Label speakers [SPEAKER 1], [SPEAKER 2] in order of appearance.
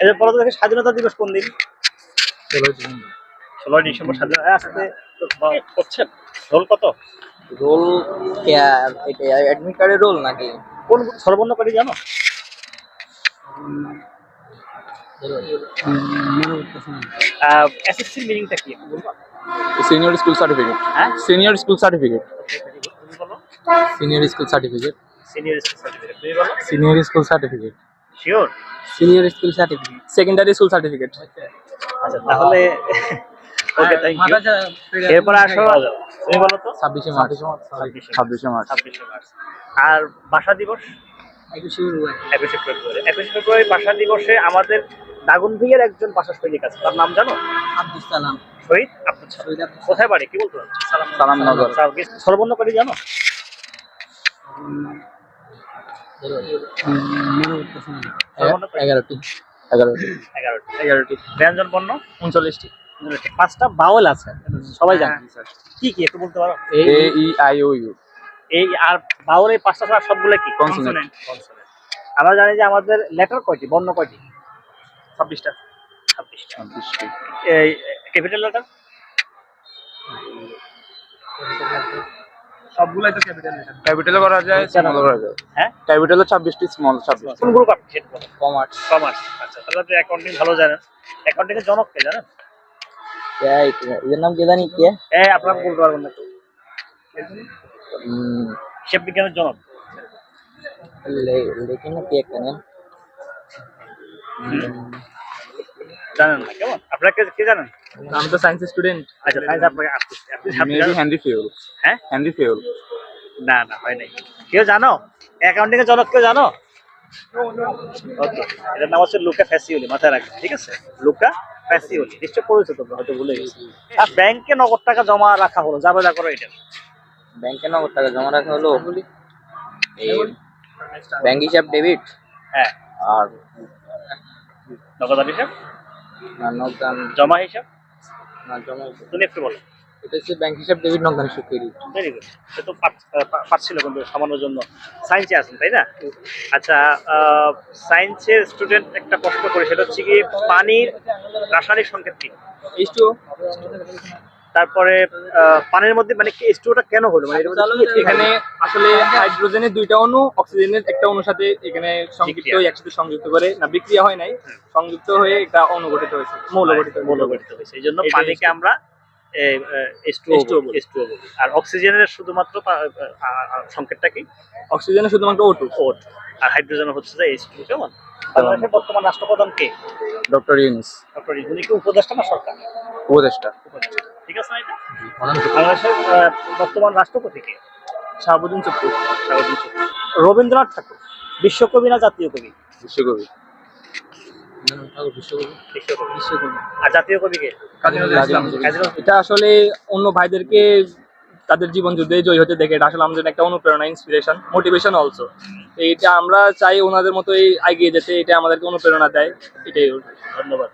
[SPEAKER 1] এরপরে দেখে স্বাধীনতা দিবস কোন দিন? 16ই ডিসেম্বর স্বাধীনতা আসতে করছেন। রোল কত?
[SPEAKER 2] রোল এটা অ্যাডমিট কার্ডের রোল নাকি?
[SPEAKER 1] কোন সর্বর্ণ কয়টি জানো? এসএসসির মিনিংটা কি একটু বলবা?
[SPEAKER 3] Senior school certificate.
[SPEAKER 1] হ্যাঁ,
[SPEAKER 3] সিনিয়র স্কুল সার্টিফিকেট।
[SPEAKER 1] তুমি বলো।
[SPEAKER 2] Senior school certificate.
[SPEAKER 1] Senior school certificate তুমি বলো।
[SPEAKER 2] Senior school certificate.
[SPEAKER 1] Sure?
[SPEAKER 2] Senior school certificate.
[SPEAKER 3] Secondary school certificate.
[SPEAKER 1] আচ্ছা তাহলে ওকে থ্যাংক ইউ। এরপর আসো তুমি বলো তো।
[SPEAKER 2] 26শে মার্চ।
[SPEAKER 3] 26শে মার্চ।
[SPEAKER 1] 26শে মার্চ। আর ভাষা দিবস? 21শে ফেব্রুয়ারি ভাষা দিবসে আমাদের দাগনভূঞার একজন ভাষা সৈনিক আছে, তার নাম জানো?
[SPEAKER 2] আব্দুল সালাম।
[SPEAKER 1] শহীদ আব্দুল সালাম। কোথায় বাড়ি কি বলতো?
[SPEAKER 3] সালামনগর।
[SPEAKER 1] সর্বর্ণ কয়টি জানো?
[SPEAKER 2] 11টি।
[SPEAKER 1] 11টি। ব্যঞ্জন বর্ণ?
[SPEAKER 3] 39টি।
[SPEAKER 1] 5টা বাউল আছে, সবাই জানে। কি কি একটু বলতে পারো?
[SPEAKER 3] এ ই আই ও ইউ।
[SPEAKER 1] এই আর বাউল এই 5টা ছাড়া সবগুলো কি?
[SPEAKER 3] কনসোনেন্ট।
[SPEAKER 1] আমরা জানি যে আমাদের লেটার কয়টি, বর্ণ কয়টি?
[SPEAKER 3] 26টা।
[SPEAKER 1] 26টি। এই ক্যাপিটাল লেটার?
[SPEAKER 3] সবগুলাই তো ক্যাপিটাল লেটার। ক্যাপিটালে করা যায়, স্মল করা যায়।
[SPEAKER 1] হ্যাঁ,
[SPEAKER 3] ক্যাপিটালে 26টি, স্মল 26টি।
[SPEAKER 1] কোন গ্রুপ আপনি সেটা বলেন?
[SPEAKER 2] কমার্স।
[SPEAKER 1] কমার্স। আচ্ছা তাহলে তো অ্যাকাউন্টিং ভালো জানেন। অ্যাকাউন্টিং এর জনক কে জানেন?
[SPEAKER 2] এর নাম কি জানি কে?
[SPEAKER 1] আপনারা বলতে পারবেন না তো। হিসাব বিজ্ঞানের জনক
[SPEAKER 2] লেকিন কি একটা নাম
[SPEAKER 1] জানেন না? কেমন আপনারা কে জানেন?
[SPEAKER 3] আমি তো সায়েন্স স্টুডেন্ট।
[SPEAKER 1] আচ্ছা সাইন্স আপনাকে আসতেছে, আপনি
[SPEAKER 3] মেবি হেনরি ফিউল।
[SPEAKER 1] হ্যাঁ,
[SPEAKER 3] হেনরি ফিউল।
[SPEAKER 1] না না হয় নাই। কেউ জানো অ্যাকাউন্টিং এর জনক কেউ জানো? ওকে, এটার নাম হচ্ছে লুকা ফ্যাসিওলি, মাথায় রাখবেন ঠিক আছে? লুকা ফ্যাসিওলি নিশ্চয় পড়েছো তোমরা, হয়তো ভুলে গেছি। আর ব্যাংকে নগদ টাকা জমা রাখা হলো, যাবে না করো এটা।
[SPEAKER 2] ব্যাংকে নগদ টাকা জমা রাখা হলো এই ব্যাংক হিসাব ডেবিট।
[SPEAKER 1] হ্যাঁ,
[SPEAKER 2] আর
[SPEAKER 1] নগদ হিসাব,
[SPEAKER 2] নগদান
[SPEAKER 1] জমা হিসাব।
[SPEAKER 2] না জমা হিসাব।
[SPEAKER 1] তুমি একটু বলো।
[SPEAKER 2] এটা হচ্ছে ব্যাংক হিসাব ডেবিট, নগদান হিসাব ক্রেডিট।
[SPEAKER 1] ভেরি গুড, সে তো পারছিল কিন্তু সামান্য জন্য। সায়েন্সে আছেন তাই না? আচ্ছা, সায়েন্সের স্টুডেন্ট একটা প্রশ্ন করি, সেটা হচ্ছে কি পানির রাসায়নিক সংকেত কি?
[SPEAKER 3] H2O।
[SPEAKER 1] তারপরে পানির মধ্যে মানে কি H2O কেন হলো, মানে এর মধ্যে কি
[SPEAKER 3] এখানে আসলে হাইড্রোজেনের 2টা অণু অক্সিজেনের একটা অণুর সাথে এখানে সংযুক্ত হয়ে একসাথে সংযুক্ত করে, না বিক্রিয়া হয় নাই, সংযুক্ত হয়ে একটা অণু গঠিত হয়েছে, মৌল গঠিত
[SPEAKER 1] হয়েছে। এই জন্য পানিকে আমরা H2O বলি। আর অক্সিজেনের শুধুমাত্র সংকেতটা কি?
[SPEAKER 3] অক্সিজেনের শুধুমাত্র O2।
[SPEAKER 1] আর হাইড্রোজেনের হচ্ছে যে H2O। কেমন? বাংলাদেশের বর্তমান রাষ্ট্রপ্রধান কে?
[SPEAKER 3] ডক্টর ইউনূস।
[SPEAKER 1] ডক্টর ইউনূস। উনি কি উপদেষ্টা না সরকার?
[SPEAKER 3] উপদেষ্টা।
[SPEAKER 1] ঠিক আছে না এটা? বাংলাদেশের বর্তমান রাষ্ট্রপতি কে?
[SPEAKER 3] শাহাবুদ্দিন চুপ্পু।
[SPEAKER 1] রবীন্দ্রনাথ ঠাকুর বিশ্বকবি না জাতীয় কবি?
[SPEAKER 3] বিশ্বকবি।
[SPEAKER 1] বিশ্বকবি। আর জাতীয় কবি কে?
[SPEAKER 3] কাজী নজরুল ইসলাম। এটা আসলে অন্য ভাইদেরকে তাদের জীবন যুদ্ধে জয়ী হতে দেখে এটা আসলে আমাদের একটা অনুপ্রেরণা, ইন্সপিরেশন, মোটিভেশন অলসো। এইটা আমরা চাই ওনাদের মতোই এগিয়ে যেতে, এটা আমাদেরকে অনুপ্রেরণা দেয়। এটাই।
[SPEAKER 1] ধন্যবাদ।